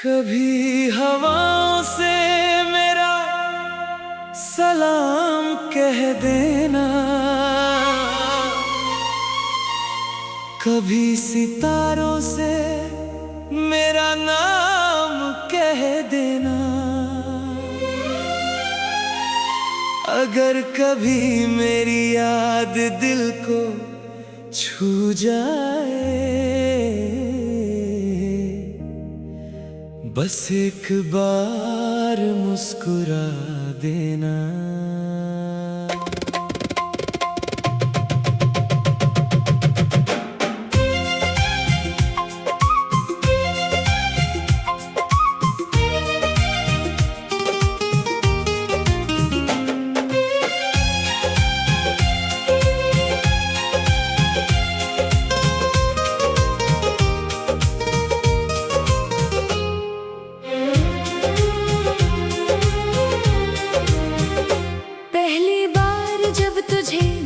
कभी हवाओं से मेरा सलाम कह देना, कभी सितारों से मेरा नाम कह देना। अगर कभी मेरी याद दिल को छू जाए, बस एक बार मुस्कुरा देना।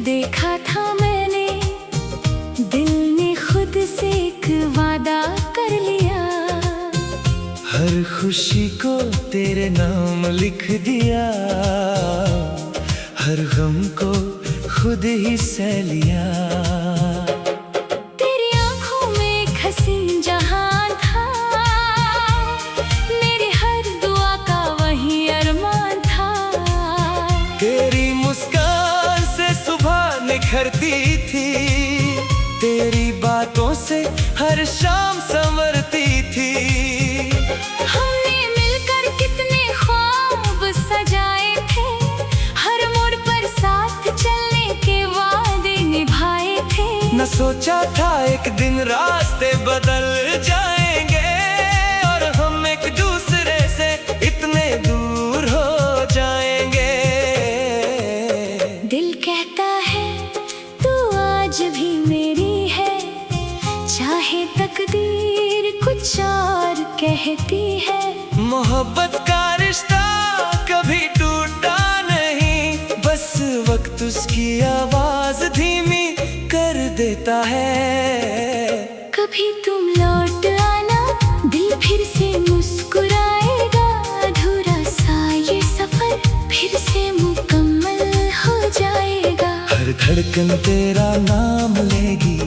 देखा था मैंने, दिल ने खुद से एक वादा कर लिया। हर खुशी को तेरे नाम लिख दिया, हर गम को खुद ही सह लिया। तेरी आंखों में एक हसीन जहां था, मेरी हर दुआ का वही अरमान था। तेरी मुस्कान से सुबह निखरती थी, तेरी बातों से हर शाम संवरती थी। हमने मिलकर कितने ख्वाब सजाए थे, हर मोड़ पर साथ चलने के वादे निभाए थे। न सोचा था एक दिन रास्ते बदल जाएंगे, और हम एक दूसरे से इतने दूर हो जाएंगे। दिल कहता है तू आज भी मेरी है, चाहे तकदीर कुछ और कहती है। मोहब्बत का रिश्ता कभी टूटा नहीं, बस वक्त उसकी आवाज धीमी कर देता है। कभी तुम लौट आना, दिल फिर से मुस्कुराएगा। अधूरा सा ये सफर फिर से मुकम्मल हो जाएगा। हर धड़कन तेरा नाम लेगी,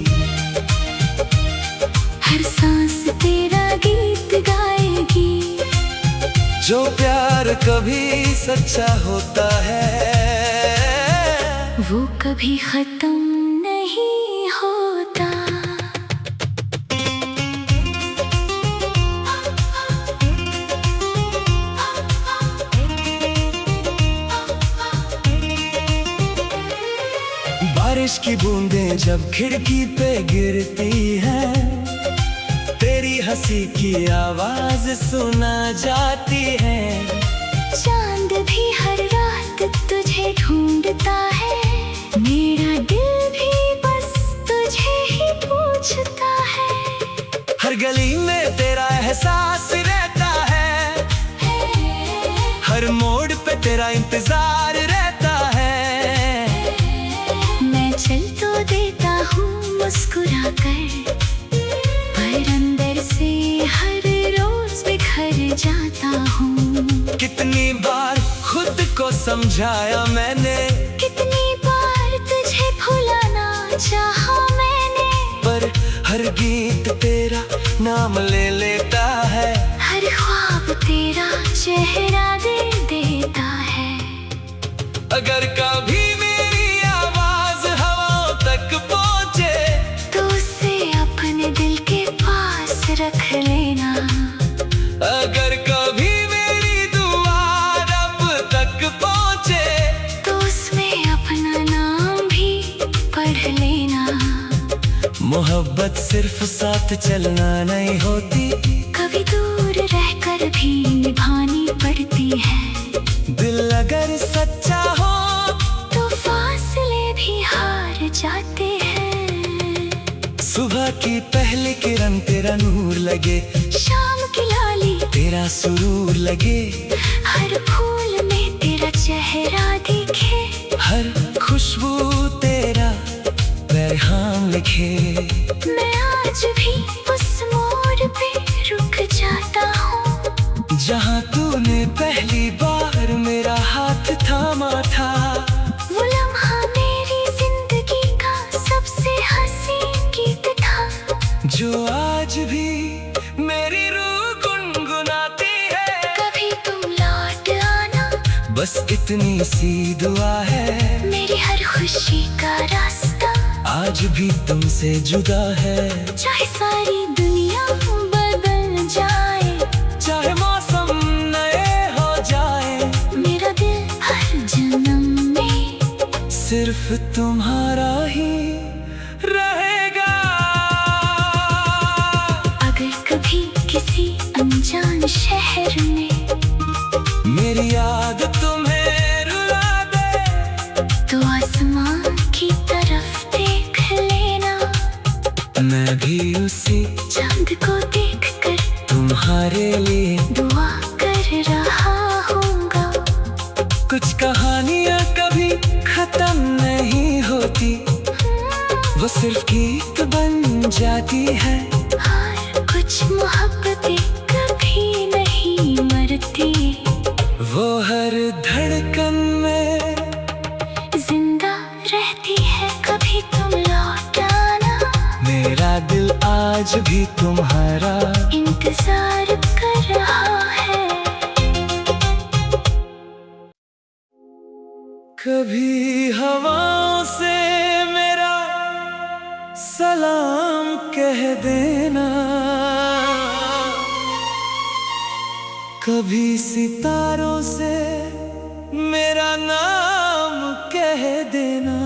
हर सांस तेरा गीत गाएगी। जो प्यार कभी सच्चा होता है, वो कभी खत्म नहीं होता। बारिश की बूंदें जब खिड़की पे गिरती हैं, तेरी हंसी की आवाज सुना जाती है। चांद भी हर रात तुझे ढूंढता है, मेरा दिल भी बस तुझे ही पूछता है। हर गली में तेरा एहसास रहता है, हर मोड़ पे तेरा इंतजार रहता है। मैं चल तो देता हूँ मुस्कुरा कर, पर अंदर से हर रोज बिखर जाता हूँ। कितनी बार खुद को समझाया मैंने, कितनी बार तुझे भुलाना चाहा मैंने, पर हर गीत तेरा नाम ले लेता है। हर ख्वाब तेरा चेहरा दे देता है। अगर कभी मेरी आवाज हवाओं तक पहुंचे, तो उसे अपने दिल के पास रख लेना। अगर कभी मेरी दुआ रब तक पहुंचे, तो उसमें अपना नाम भी पढ़ लेना। मोहब्बत सिर्फ साथ चलना नहीं होती, कभी दूर रहकर भी निभानी पड़ती है। दिल अगर सच्चा हो तो फासले भी हार जाते हैं। सुबह की पहली किरण तेरा नूर लगे, शाम की लाली तेरा सुरूर लगे। हर फूल में तेरा चेहरा दिखे, हर खुशबू तेरा पैगाम लिखे। मैं आज भी उस मोड़ पे रुक जाता हूँ, पहली बार मेरा हाथ थामा था, वो लम्हा मेरी जिंदगी का सबसे हसीन गीत था, जो आज भी मेरी रूह गुनगुनाती है। कभी तुम लौट आना, बस इतनी सी दुआ है, मेरी हर खुशी का रास्ता आज भी तुमसे जुदा है। चाहे सारी दुनिया बदल जाए, चाहे मौसम नए हो जाए, मेरा दिल हर जन्म में सिर्फ तुम्हारा ही रहेगा। अगर कभी किसी अनजान शहर में मेरी याद तुम्हें रुला दे, तो आसमां की तरफ देख लेना, मैं भी उसी चांद को देखकर तुम्हारे लिए दुआ कर रहा हूँगा। कुछ कहानियाँ कभी खत्म नहीं होती, वो सिर्फ गीत बन जाती है। और कुछ मोहब्बतें कभी नहीं मरती, वो हर धड़कन में जिंदा रहती है। कभी तुम लौट आना, मेरा दिल आज भी तुम्हारा इंतजार कर रहा है। कभी हवाओं से मेरा सलाम कह देना, कभी सितारों से मेरा नाम कह देना।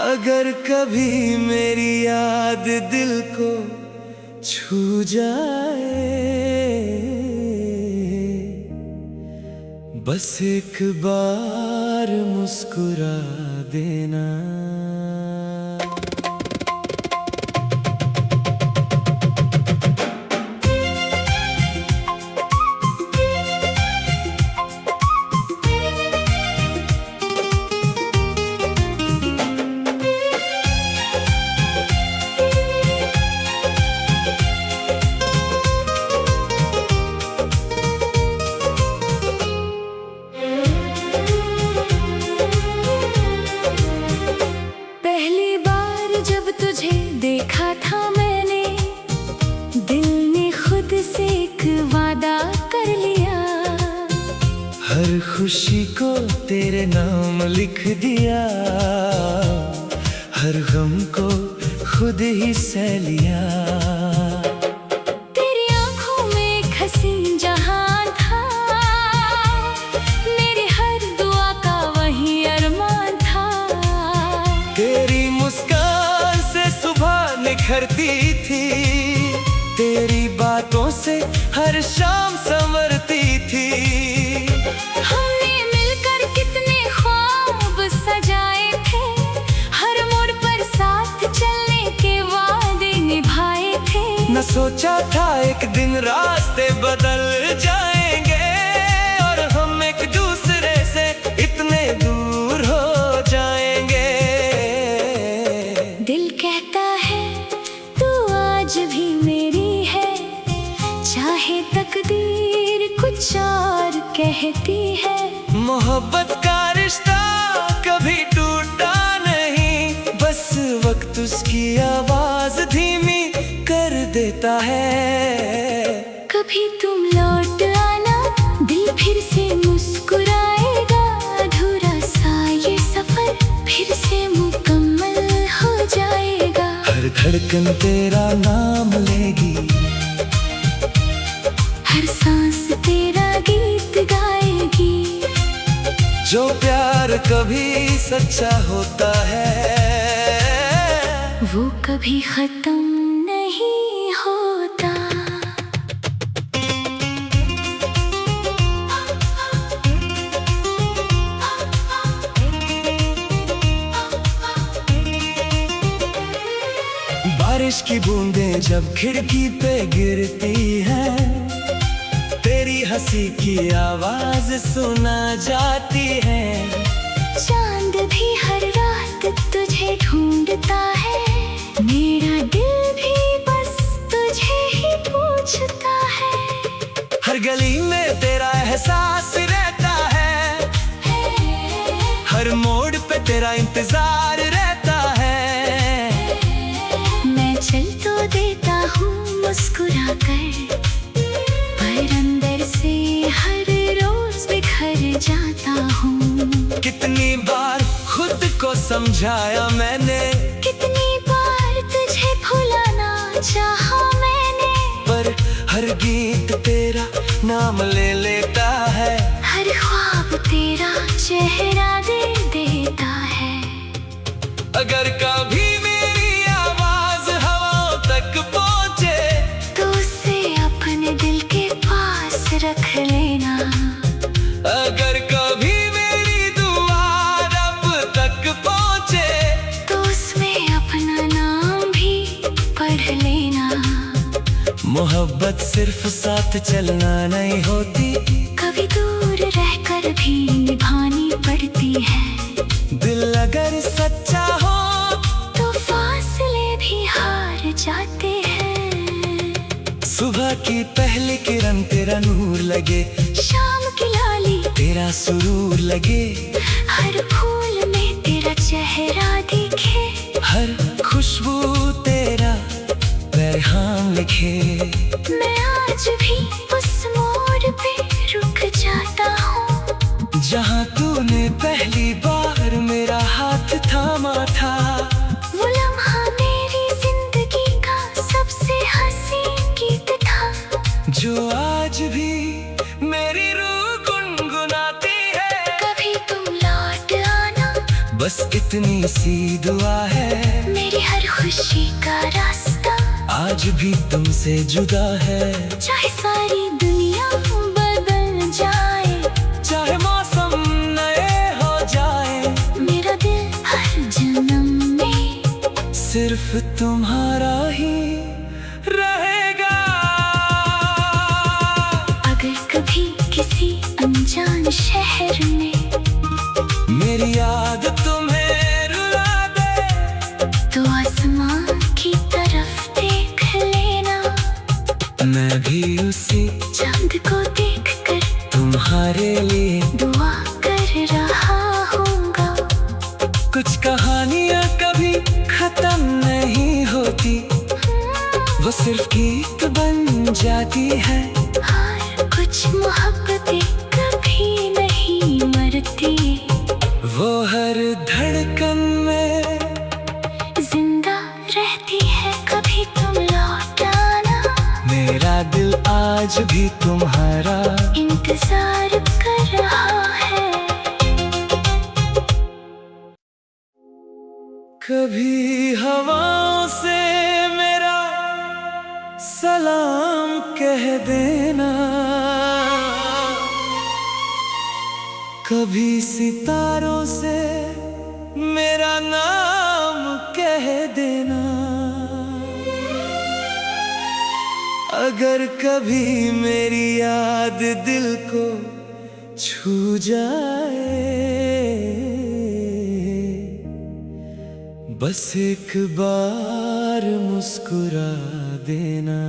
अगर कभी मेरी याद दिल को छू जाए, बस एक बार मुस्कुरा देना। देखा था मैंने, दिल ने खुद से एक वादा कर लिया, हर खुशी को तेरे नाम लिख दिया, हर गम को खुद ही सह लिया। तेरी आंखों में एक हसीन जहां था, मेरी हर दुआ का वही अरमान था। तेरी मुस्कान से सुबह निखरती थी, तेरी बातों से हर शाम संवरती थी। हमने मिलकर कितने ख्वाब सजाए थे, हर मोड़ पर साथ चलने के वादे निभाए थे। न सोचा था एक दिन रास्ते बदल जाएंगे, और हम एक दूसरे से इतने दूर हो जाएंगे। दिल कहता है तू आज भी मेरी है, चाहे तकदीर कुछ और कहती है। मोहब्बत का रिश्ता कभी टूटा नहीं, बस वक्त उसकी आवाज धीमी कर देता है। कभी तुम लौट आना, दिल फिर से मुस्कुराएगा, अधूरा सा ये सफर फिर से मुकम्मल हो जाएगा। हर धड़कन तेरा नाम लेगी, हर सांस तेरा गीत गाएगी। जो प्यार कभी सच्चा होता है, वो कभी खत्म नहीं होता। बारिश की बूंदें जब खिड़की पे गिरती हैं, तेरी हंसी की आवाज सुना जाती है। चांद भी हर रात तुझे ढूंढता है, मेरा दिल भी बस तुझे ही पूछता है। चल तो देता हूँ मुस्कुरा कर, पर अंदर से हर रोज बिखर जाता हूँ। कितनी बार खुद को समझाया मैंने, कितनी बार तुझे भुलाना चाहा मैंने, पर हर गीत तेरा नाम ले लेता है, हर ख्वाब तेरा चेहरा दे देता है। अगर कभी मेरी आवाज हवाओं तक पहुंचे, तो उसे अपने दिल के पास रख लेना। अगर कभी मेरी दुआ रब तक पहुंचे, तो उसमें अपना नाम भी पढ़ लेना। मोहब्बत सिर्फ साथ चलना नहीं होती, कभी दूर रहकर भी निभानी पड़ती है। दिल अगर सच्चा हो तो फासले भी हार जाते हैं। सुबह की पहली किरण तेरा नूर लगे, शाम की लाली तेरा सुरूर लगे, हर फूल में तेरा चेहरा दिखे, हर खुशबू तेरा पैगाम लिखे। मैं आज भी उस मोड़ पे रुक जाता हूँ, जहाँ तूने पहली बार मेरा हाथ थामा था। वो लम्हा मेरी जिंदगी का सबसे हसीन गीत था, जो आज भी मेरी रूह गुनगुनाती है। कभी तुम लौट आना, बस इतनी सी दुआ है, मेरी हर खुशी का रास्ता आज भी तुमसे जुदा है। चाहे सारी दुनिया बदल जाए, चाहे मौसम नए हो जाए, मेरा दिल हर जन्म में सिर्फ तुम्हारा ही रहेगा। अगर कभी किसी अनजान शहर में मेरी याद तुम्हें रुला दे, तो आसमां की तरफ देख लेना। मैं भी उसी चांद को देखकर तुम्हारे लिए दुआ कर रहा हूँगा। कुछ कहानियाँ कभी खत्म नहीं होती, वो सिर्फ गीत बन जाती है। और कुछ मोहब्बतें कभी नहीं मरती, वो हर धड़कन में जिंदा रहती है। कभी तुम लौट आना, मेरा दिल आज भी तुम्हारा इंतजार कर रहा है। कभी हवाओं से मेरा सलाम कह देना, कभी सितारों से मेरा नाम कह देना। अगर कभी मेरी याद दिल को छू जाए, बस एक बार मुस्कुरा देना।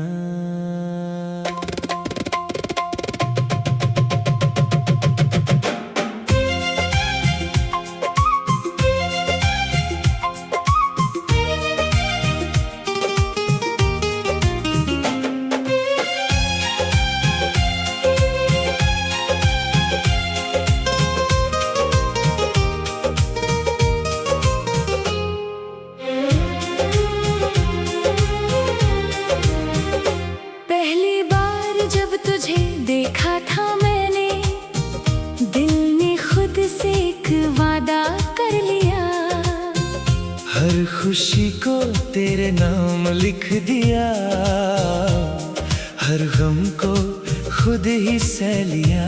पहली बार जब तुझे देखा था मैंने, दिल ने खुद से एक वादा कर लिया। हर खुशी को तेरे नाम लिख दिया, हर गम को खुद ही सह लिया।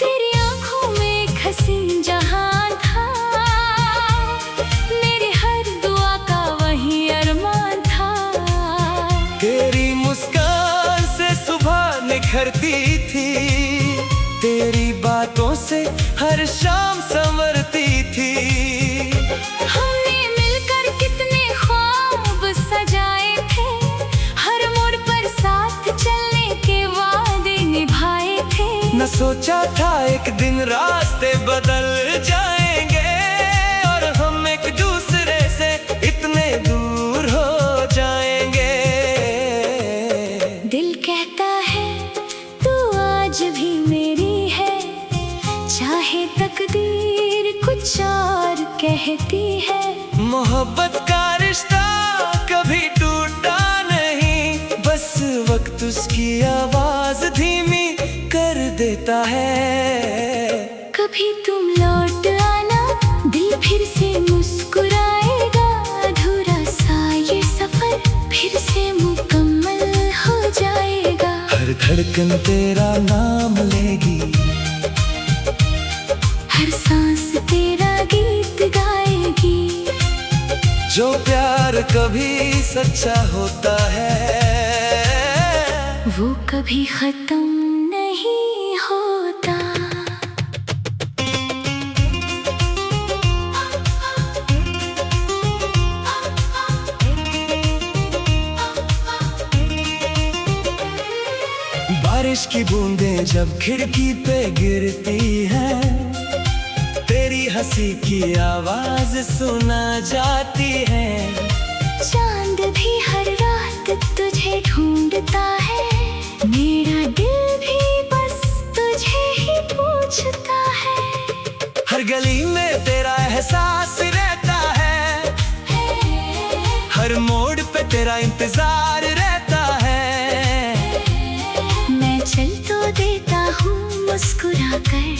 तेरी आंखों में एक हसीन जहां था, मेरी हर दुआ का वही अरमान था। तेरी मुस्कान से सुबह निखरती थी, तेरी बातों से हर शाम संवरती थी। हमने मिलकर कितने ख्वाब सजाए थे, हर मोड़ पर साथ चलने के वादे निभाए थे। न सोचा था एक दिन रास्ते बदल जाएंगे, और हम एक दूसरे से इतने दूर मोहब्बत का रिश्ता कभी टूटा नहीं, बस वक्त उसकी आवाज धीमी कर देता है। कभी तुम लौट आना, दिल फिर से मुस्कुराएगा, अधूरा सा ये सफर फिर से मुकम्मल हो जाएगा। हर धड़कन तेरा नाम लेगी, हर सांस तेरा गीत गाएगी। जो प्यार कभी सच्चा होता है वो कभी खत्म नहीं होता। बारिश की बूंदें जब खिड़की पे गिरती हैं, तेरी हंसी की आवाज सुना जाती है। चांद भी हर रात तुझे ढूंढता है, मेरा दिल भी बस तुझे ही पूछता है। हर गली में तेरा एहसास रहता है, हर मोड़ पे तेरा इंतजार रहता है। मैं चल तो देता हूँ मुस्कुरा कर,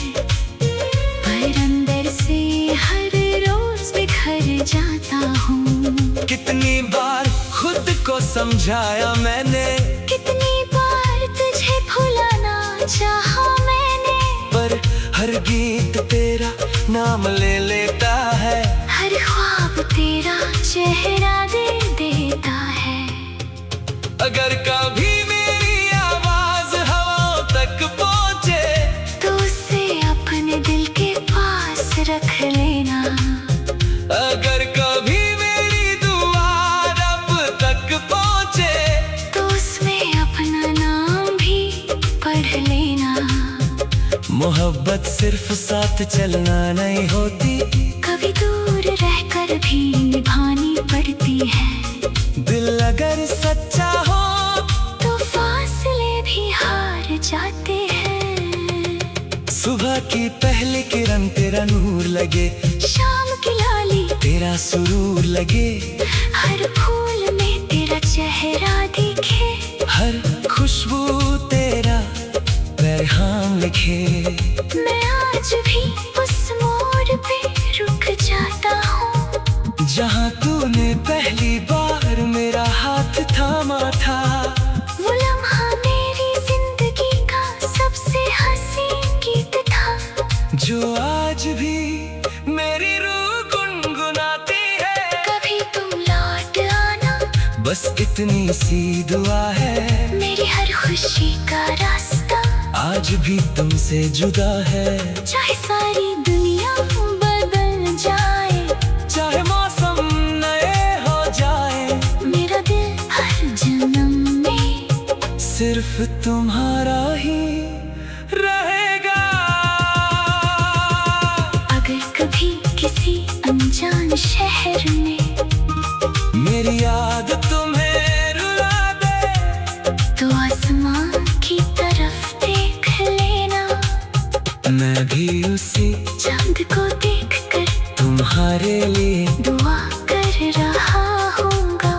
पर अंदर से हर रोज बिखर जाता हूँ। कितनी बार खुद को समझाया मैंने, कितनी बार तुझे भुलाना चाहा मैंने, पर हर गीत तेरा नाम ले लेता है। हर ख्वाब तेरा चेहरा दे देता है। अगर कभी मेरी आवाज हवाओं तक पहुंचे, तो उसे अपने दिल के पास रख लेना। अगर कभी मेरी दुआ रब तक पहुंचे, तो उसमें अपना नाम भी पढ़ लेना। मोहब्बत सिर्फ साथ चलना नहीं होती, कभी दूर रहकर भी निभानी पड़ती है। दिल अगर सच्चा हो तो फासले भी हार जाते हैं। सुबह की पहली किरण तेरा नूर लगे, शाम की लाली तेरा सुरूर लगे, हर फूल में तेरा चेहरा दिखे, हर खुशबू तेरा पैगाम लिखे। मैं आज भी उस मोड़ पे रुक जाता हूँ, जहाँ तूने पहली बार मेरा हाथ थामा था। वो लम्हा मेरी जिंदगी का सबसे हसीन गीत था, जो आज भी मेरी रूह गुनगुनाती है। कभी तुम लौट आना, बस इतनी सी दुआ है, मेरी हर खुशी का रास्ता आज भी तुमसे जुदा है। चाहे सारी दुनिया बदल जाए, चाहे मौसम नए हो जाए, मेरा दिल हर जन्म में सिर्फ तुम्हारा ही रहेगा। अगर कभी किसी अनजान शहर में मेरी याद तुम्हें रुला दे, तो आसमां की तरफ देख लेना। मैं भी उसी चांद को देखकर तुम्हारे लिए दुआ कर रहा हूँगा।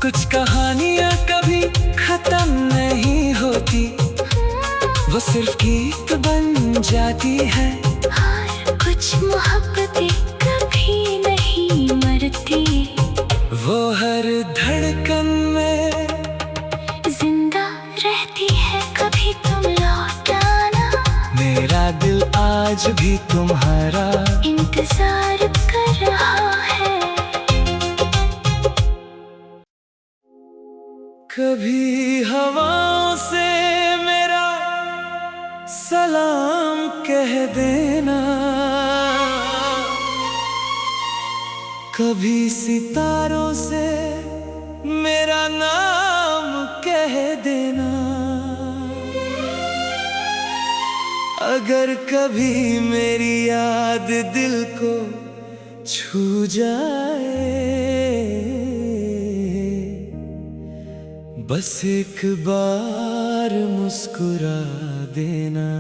कुछ कहानियाँ कभी खत्म नहीं होती, वो सिर्फ गीत बन जाती है। और कुछ मोहब्बतें कभी नहीं मरती, वो हर धड़कन में जिंदा रहती है। कभी तुम लौट आना, मेरा दिल आज भी तुम्हारा इंतजार कर रहा है। कभी हवाओं से मेरा सलाम कह देना, कभी सितारों से मेरा नाम कह देना। अगर कभी मेरी याद दिल को छू जाए, बस एक बार मुस्कुरा देना।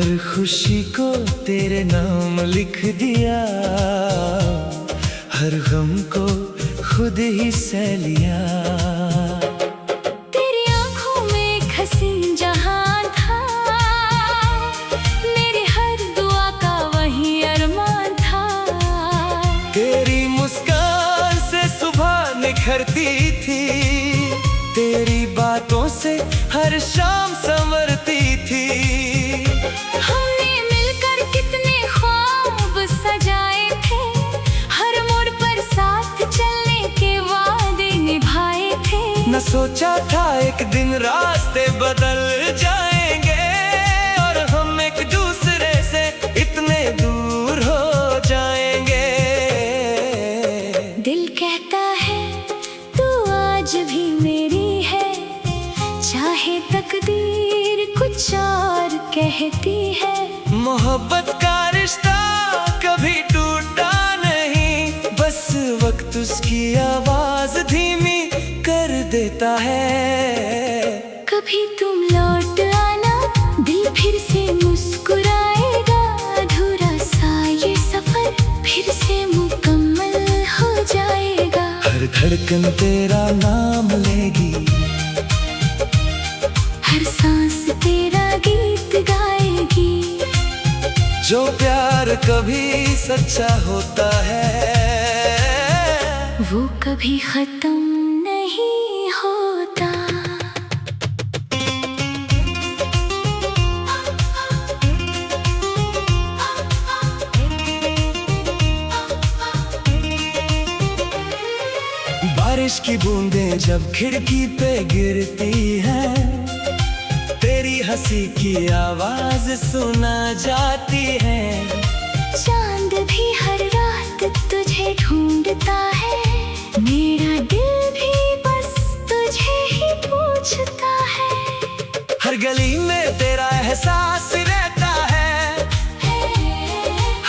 हर खुशी को तेरे नाम लिख दिया, हर गम को खुद ही सह लिया। तेरी आंखों में एक हसीन जहां था, मेरी हर दुआ का वही अरमान था। तेरी मुस्कान से सुबह निखरती थी, तेरी बातों से हर शाम संवरती थी। हमने मिलकर कितने ख्वाब सजाए थे, हर मोड़ पर साथ चलने के वादे निभाए थे। न सोचा था एक दिन रास्ते बदल जाएंगे, और हम एक दूसरे से इतने दूर हो जाएंगे। दिल कहता है तू आज भी मेरी है, चाहे तकदीर कुछ और कहती है। मोहब्बत का रिश्ता कभी टूटा नहीं, बस वक्त उसकी आवाज धीमी कर देता है। कभी तुम लौट आना, दिल फिर से मुस्कुराएगा। अधूरा सा ये सफर फिर से मुकम्मल हो जाएगा। हर धड़कन तेरा नाम लेगी, हर सांस तेरा गीत गाएगी। जो प्यार कभी सच्चा होता है, वो कभी खत्म नहीं होता। बारिश की बूंदें जब खिड़की पे गिरती हैं, तेरी हंसी की आवाज सुना जाती है। चांद भी हर रात तुझे ढूंढता है, मेरा दिल भी बस तुझे ही पूछता है। हर गली में तेरा एहसास रहता है,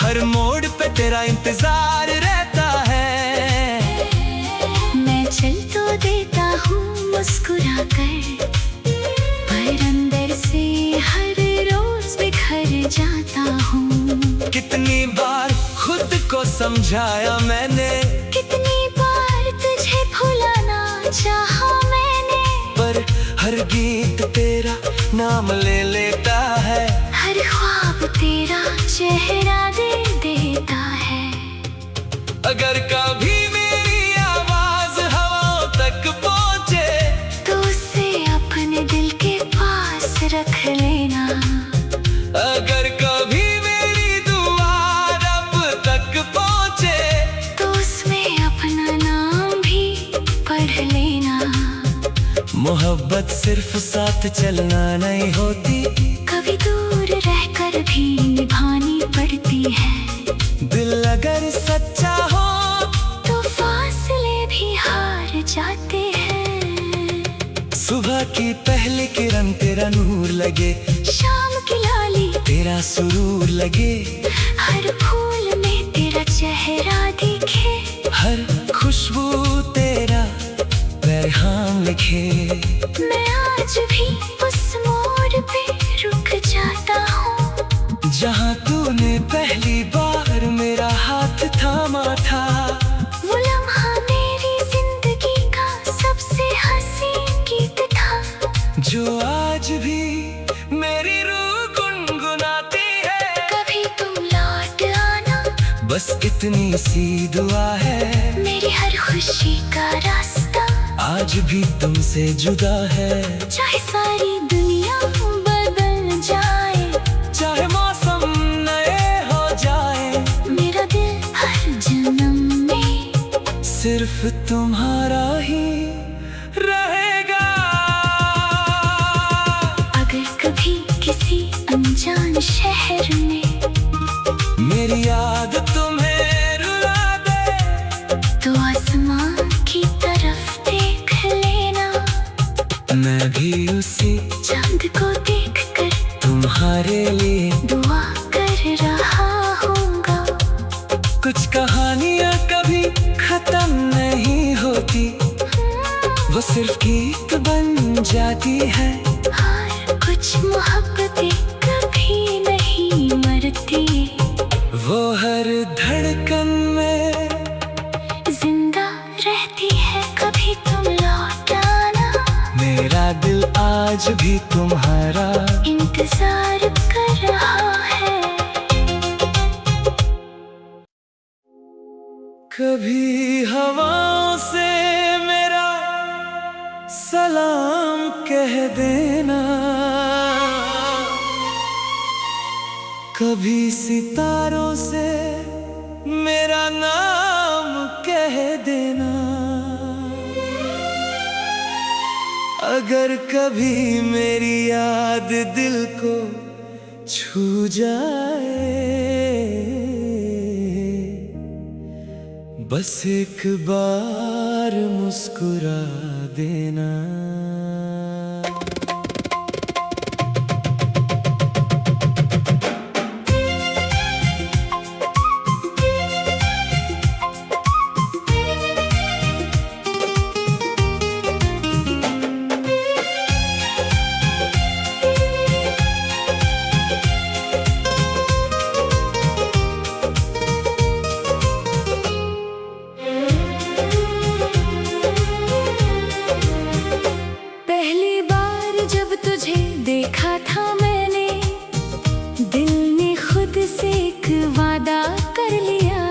हर मोड़ पे तेरा इंतजार रहता है। मैं चल तो देता हूँ मुस्कुरा कर, पर अंदर से हर रोज बिखर जाता हूँ। कितनी बार खुद को समझाया मैंने, कितनी बार तुझे भुलाना चाहा मैंने, पर हर गीत तेरा नाम ले लेता है। हर ख्वाब तेरा चेहरा दे देता है। अगर कभी मेरी आवाज हवाओं तक पहुंचे, तो उसे अपने दिल के पास रख लेना। अगर कभी मेरी दुआ रब तक पहुंचे, तो उसमें अपना नाम भी पढ़ लेना। मोहब्बत सिर्फ साथ चलना नहीं होती, कभी दूर रहकर भी निभानी पड़ती है। दिल अगर सच्चा हो तो फासले भी हार जाते हैं। सुबह की पहली किरण तेरा नूर लगे, शाम की लाली तेरा सुरूर लगे। हर फूल में तेरा चेहरा दिखे, हर खुशबू तेरा पैगाम लिखे। मैं आज भी उस मोड़ पे रुक जाता हूँ, जहाँ तूने पहली बार मेरा हाथ थामा था। वो लम्हा मेरी जिंदगी का सबसे हसीन गीत था, जो आज भी मेरी रूह गुनगुनाती है। कभी तुम लौट आना, बस इतनी सी दुआ है। मेरी हर खुशी का रास्ता आज भी तुमसे जुदा है। चाहे सारी दुनिया बदल जाए, चाहे मौसम नए हो जाए, मेरा दिल हर जन्म में सिर्फ तुम्हारा ही रहेगा। अगर कभी किसी अनजान शहर में मेरी याद तुम्हें रुला दे, तो आसमान की तरफ देख लेना। मैं भी उसी चांद को देखकर तुम्हारे लिए दुआ कर रहा हूँगा। कुछ कहानियाँ कभी खत्म नहीं होती, वो सिर्फ गीत बन जाती है। और कुछ मोहब्बतें कभी नहीं इंतजार कर रहा है। कभी हवाओं से मेरा सलाम कह देना, कभी सितारों से मेरा नाम कह देना। अगर कभी मेरी याद दिल को छू जाए, बस एक बार मुस्कुरा देना। देखा था मैंने, दिल ने खुद से एक वादा कर लिया।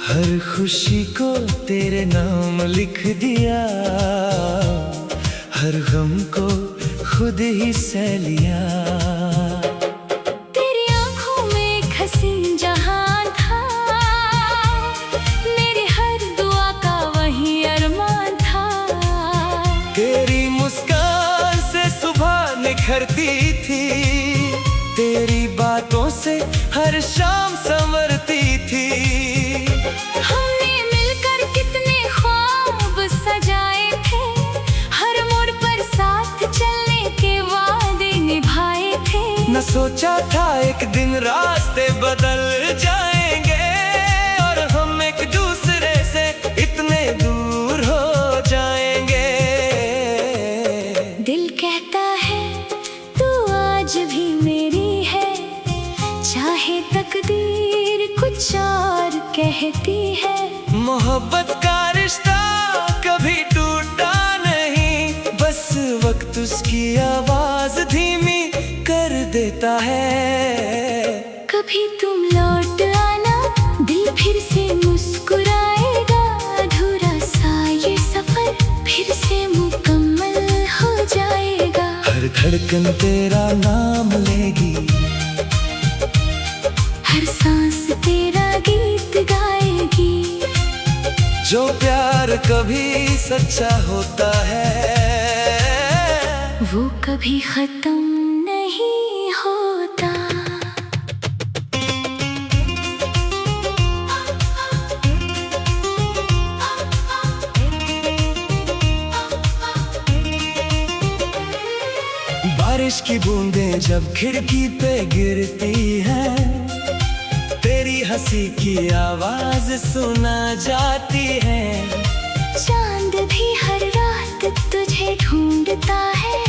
हर खुशी को तेरे नाम लिख दिया, हर गम को खुद ही सह लिया। तेरी आंखों में एक हसीन जहां था, मेरी हर दुआ का वही अरमान था। तेरी मुस्कान से सुबह निखरती थी, तेरी बातों से हर शाम संवरती थी। हमने मिलकर कितने ख्वाब सजाए थे, हर मोड़ पर साथ चलने के वादे निभाए थे। न सोचा था एक दिन रास्ते बदल जाएंगे, और हम एक दूसरे से इतने दूर हो जाएंगे। दिल कहता है तू आज भी मेरी है, चाहे तकदीर कुछ और कहती है। मोहब्बत का रिश्ता कभी टूटा नहीं, बस वक्त उसकी आवाज धीमी कर देता है। कभी तुम लौट आना, दिल फिर से मुस्कुराएगा। अधूरा सा ये सफर फिर से मुकम्मल हो जाएगा। हर धड़कन तेरा नाम लेगी, हर सांस तेरा गीत गाएगी। जो प्यार कभी सच्चा होता है, वो कभी खत्म नहीं होता। बारिश की बूंदें जब खिड़की पे गिरती हैं, तेरी हंसी की आवाज सुना जाती है। चांद भी हर रात तुझे ढूंढता है,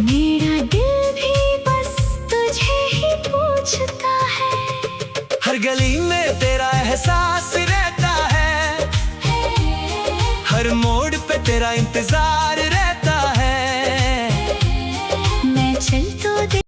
मेरा दिल भी